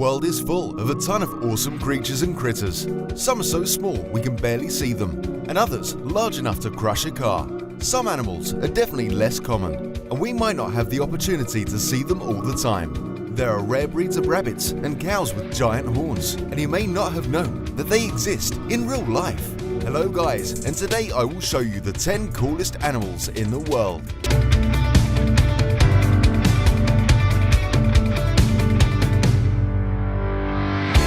world is full of a ton of awesome creatures and critters. Some are so small we can barely see them, and others large enough to crush a car. Some animals are definitely less common, and we might not have the opportunity to see them all the time. There are rare breeds of rabbits and cows with giant horns, and you may not have known that they exist in real life. Hello guys, and today I will show you the 10 coolest animals in the world.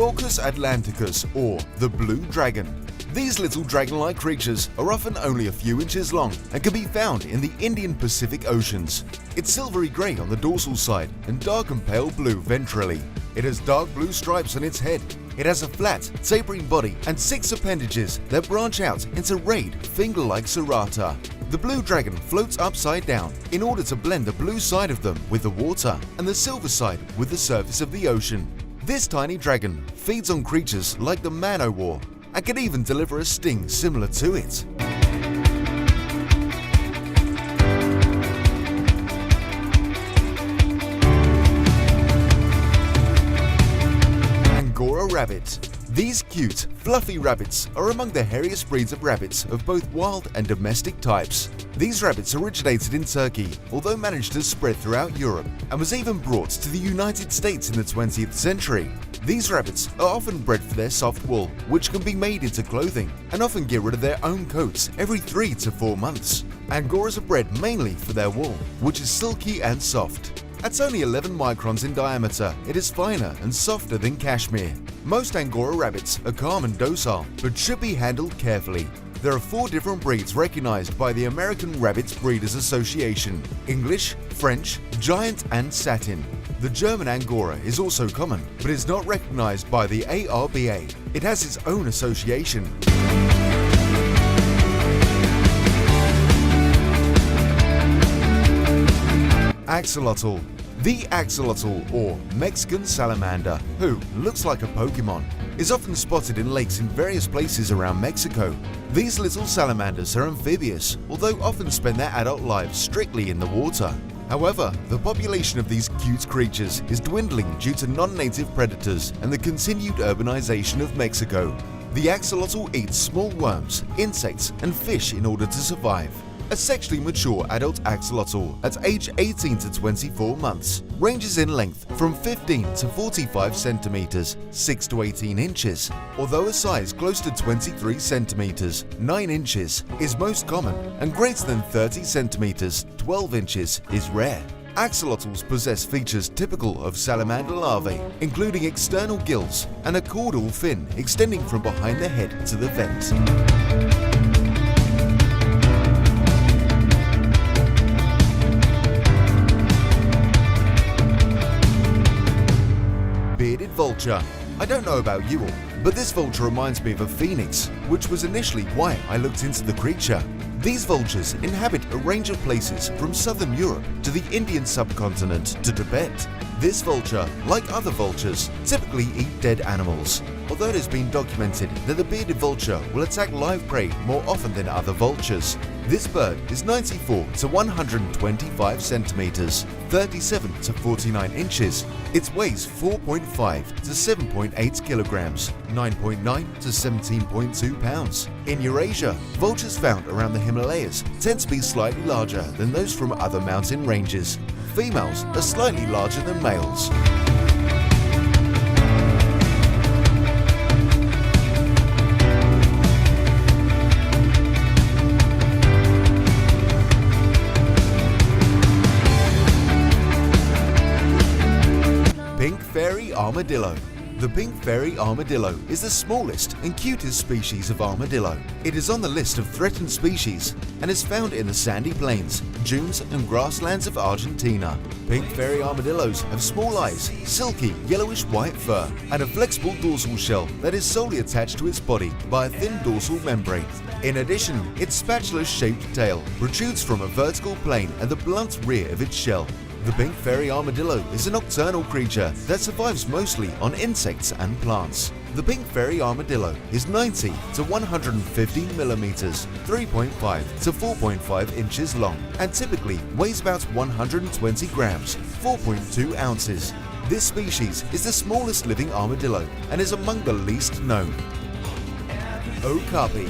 Orcus atlanticus, or the blue dragon. These little dragon-like creatures are often only a few inches long and can be found in the Indian Pacific Oceans. It's silvery grey on the dorsal side and dark and pale blue ventrally. It has dark blue stripes on its head. It has a flat, tapering body and 6 appendages that branch out into rayed, finger-like serrata. The blue dragon floats upside down in order to blend the blue side of them with the water and the silver side with the surface of the ocean. This tiny dragon feeds on creatures like the man-o-war and can even deliver a sting similar to it. Angora rabbit. These cute, fluffy rabbits are among the hairiest breeds of rabbits of both wild and domestic types. These rabbits originated in Turkey, although managed to spread throughout Europe and was even brought to the United States in the 20th century. These rabbits are often bred for their soft wool, which can be made into clothing, and often get rid of their own coats every 3 to 4 months. Angoras are bred mainly for their wool, which is silky and soft. At only 11 microns in diameter, it is finer and softer than cashmere. Most Angora rabbits are calm and docile, but should be handled carefully. There are 4 different breeds recognized by the American Rabbit Breeders Association: English, French, Giant and Satin. The German Angora is also common, but is not recognized by the ARBA. It has its own association. Axolotl. The axolotl, or Mexican salamander, who looks like a Pokemon, is often spotted in lakes in various places around Mexico. These little salamanders are amphibious, although often spend their adult lives strictly in the water. However, the population of these cute creatures is dwindling due to non-native predators and the continued urbanization of Mexico. The axolotl eats small worms, insects, and fish in order to survive. A sexually mature adult axolotl at age 18 to 24 months ranges in length from 15 to 45 centimeters, 6 to 18 inches, although a size close to 23 centimeters, 9 inches is most common, and greater than 30 centimeters, 12 inches is rare. Axolotls possess features typical of salamander larvae, including external gills and a caudal fin extending from behind the head to the vent. Bearded vulture. I don't know about you all, but this vulture reminds me of a phoenix, which was initially why I looked into the creature. These vultures inhabit a range of places from southern Europe to the Indian subcontinent to Tibet. This vulture, like other vultures, typically eat dead animals, although it has been documented that the bearded vulture will attack live prey more often than other vultures. This bird is 94 to 125 centimeters, 37 to 49 inches. It weighs 4.5 to 7.8 kilograms, 9.9 to 17.2 pounds. In Eurasia, vultures found around the Himalayas tend to be slightly larger than those from other mountain ranges. Females are slightly larger than males. Pink fairy armadillo. The pink fairy armadillo is the smallest and cutest species of armadillo. It is on the list of threatened species and is found in the sandy plains, dunes and grasslands of Argentina. Pink fairy armadillos have small eyes, silky yellowish-white fur, and a flexible dorsal shell that is solely attached to its body by a thin dorsal membrane. In addition, its spatula-shaped tail protrudes from a vertical plane at the blunt rear of its shell. The pink fairy armadillo is a nocturnal creature that survives mostly on insects and plants. The pink fairy armadillo is 90 to 150 millimeters, 3.5 to 4.5 inches long, and typically weighs about 120 grams, 4.2 ounces. This species is the smallest living armadillo and is among the least known. Okapi.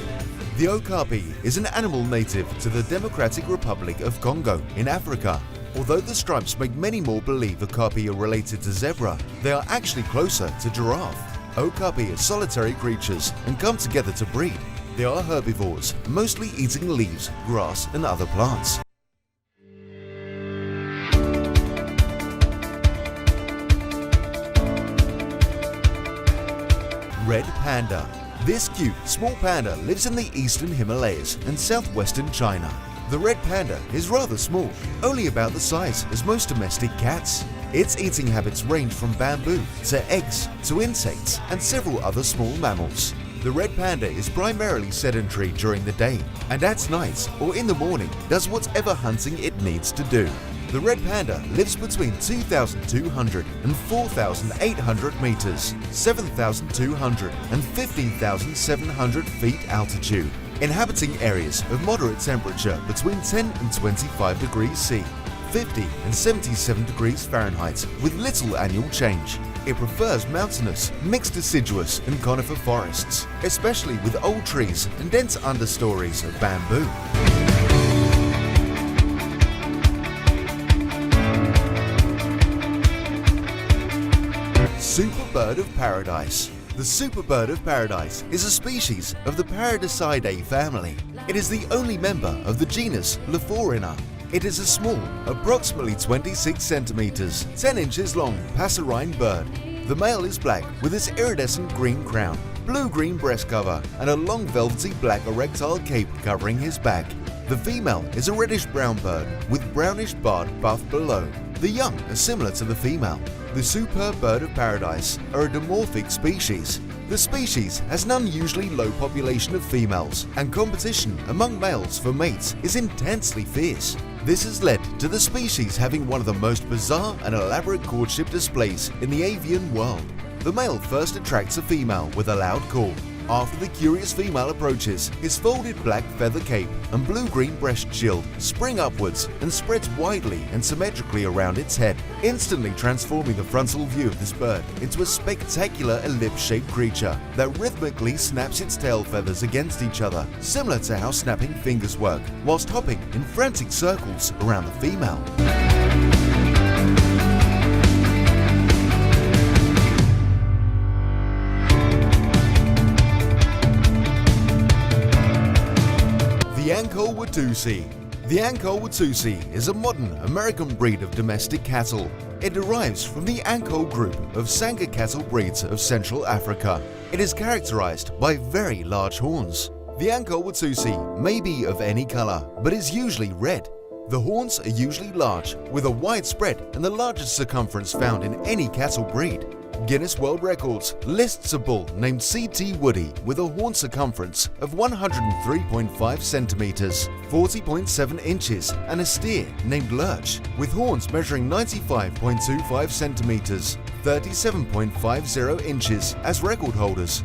The okapi is an animal native to the Democratic Republic of Congo in Africa. Although the stripes make many more believe okapi are related to zebra, they are actually closer to giraffe. Okapi are solitary creatures and come together to breed. They are herbivores, mostly eating leaves, grass and other plants. Red panda. This cute, small panda lives in the eastern Himalayas and southwestern China. The red panda is rather small, only about the size as most domestic cats. Its eating habits range from bamboo to eggs to insects and several other small mammals. The red panda is primarily sedentary during the day and at night or in the morning does whatever hunting it needs to do. The red panda lives between 2,200 and 4,800 meters, 7,200 and 15,700 feet altitude, inhabiting areas of moderate temperature between 10 and 25 degrees C, 50 and 77 degrees Fahrenheit with little annual change. It prefers mountainous, mixed deciduous and conifer forests, especially with old trees and dense understories of bamboo. Super bird of paradise. The super bird of paradise is a species of the Paradisidae family. It is the only member of the genus Lophorina. It is a small, approximately 26 centimeters, 10 inches long passerine bird. The male is black with its iridescent green crown, blue-green breast cover, and a long velvety black erectile cape covering his back. The female is a reddish-brown bird with brownish-barred buff below. The young are similar to the female. The superb bird of paradise are a dimorphic species. The species has an unusually low population of females, and competition among males for mates is intensely fierce. This has led to the species having one of the most bizarre and elaborate courtship displays in the avian world. The male first attracts a female with a loud call. After the curious female approaches, his folded black feather cape and blue-green breast shield spring upwards and spreads widely and symmetrically around its head, instantly transforming the frontal view of this bird into a spectacular ellipse-shaped creature that rhythmically snaps its tail feathers against each other, similar to how snapping fingers work, whilst hopping in frantic circles around the female. The Ankole Watusi. The Ankole Watusi is a modern American breed of domestic cattle. It derives from the Ankole group of Sangha cattle breeds of Central Africa. It is characterized by very large horns. The Ankole Watusi may be of any color, but is usually red. The horns are usually large, with a wide spread and the largest circumference found in any cattle breed. Guinness World Records lists a bull named C.T. Woody with a horn circumference of 103.5 centimeters, 40.7 inches, and a steer named Lurch with horns measuring 95.25 centimeters, 37.50 inches as record holders.